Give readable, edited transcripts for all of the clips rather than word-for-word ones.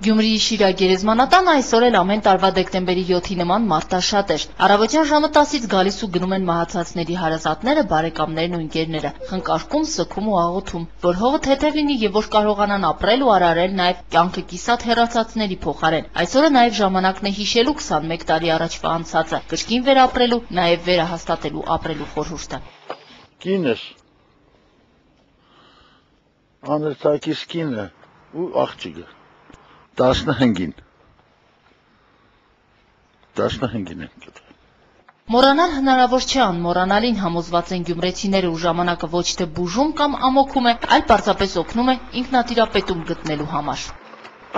Գյումրիի Շիրակ գերեզմանատանը այսօր էլ ամեն տարվա դեկտեմբերի 7-ի նման մարդաշատ էր։ Առավոտյան ժամը 10-ից գալիս ու գնում են մահացածների հարազատները, բարեկամներն ու ընկերները, խնկարկում, սգում ու աղոթում, որ հողը թեթև լինի եւ որ կարողանան ապրել ու արարել նաեւ կյանքը կիսատ հեռացածների փոխարեն։ Այսօրը նաեւ ժամանակն է հիշելու 21 տարի առաջվա անցածը, կրկին վերապրելու, նաեւ վերահաստատելու ապրելու խորհուրդը։ Կինս Աներտակիս կինը ու աղջիկը 15-ին են գտել։ Մոռանալ հնարավոր չէ, անմոռանալին համոզված են գյումրեցիները ու ժամանակը ոչ թե բուժում կամ ամոքում է, այլ պարզապես օգնում է ինքնատիրապետում գտնելու համար։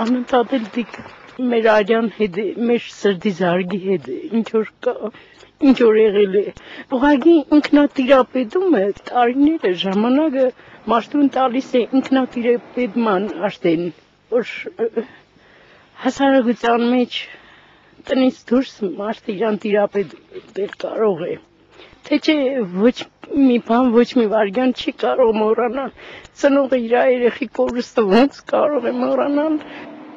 Անընդհատ դիք մեր արյան հետ, մեր սրտի զարգի հետ, ինչ որ եղել է։ Ուղղակի ինքնատիրապետում է տարիները, ժամանակը մարդուն տալիս է ինքնատիրապետման արդեն, որ հասարակության մեջ տնից դուրս մարդ իրան տիրապետել կարող է, թե չէ ոչ մի բան, ոչ մի վարյան չի կարող մոռանալ, ծնողը իր երեխի կորուստը ոնց կարող է մոռանալ։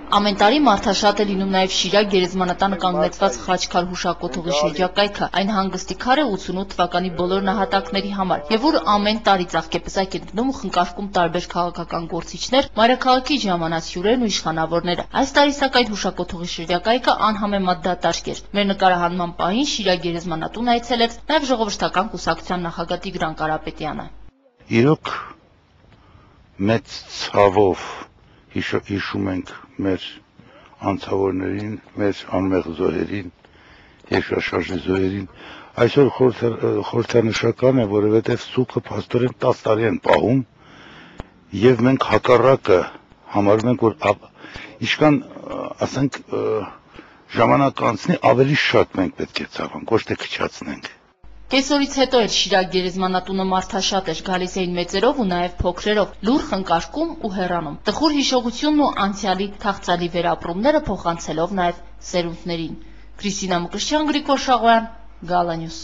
Ամեն տարի մարդաշատ է լինում նաև Շիրակ գերեզմանատանը կանգնեցված Խաչքար հուշակոթողի շրջակայքը, այն հանգստի քար է 88 թվականի բոլոր նահատակների համար, եւ ուր ամեն տարի ծաղկեպսակ են դնում ու խնկարկում տարբեր քաղաքական գործիչներ, մայրաքաղաքի ժամանած հյուրերն ու իշխանավորները։ Այս տարի սակայն հուշակոթողի շրջակայքը անհամեմատ դատարկ էր։ Մեր նկարահանման պահին Շիրակ գերեզմանատուն այցելեց նաև ժողովրդական կուսակցության նախագահ Տիգրան Կարապետյանը։ Իրոք մեծ ցավով հիշում ենք մեր անցավորներին, մեր անմեղ զոհերին, երկրաշարժի զոհերին։ Այսօր խորհրդանշական է, որովհետև սուգը փաստորեն 10 տարի են պահում, եւ մենք հակառակը համարում ենք, որ ինչքան ասենք ժամանակ անցնի, ավելի շատ մենք պետք է ցավանք, ոչ թե քչացնենք։ Կեսօրից հետո էր Շիրակ գերեզմանատունը մարդաշատ էր, գալիս էին մեծերով ու նաև փոքրերով, լուր խնկարկում ու հեռանում։ Տխուր հիշողությունն ու անցյալի թախծալի վերապրումները փոխանցելով նաև սերունդներին։ Քրիստինա Մկրտչյան, Գրիգոր Շաղոյան, Գալանյուս։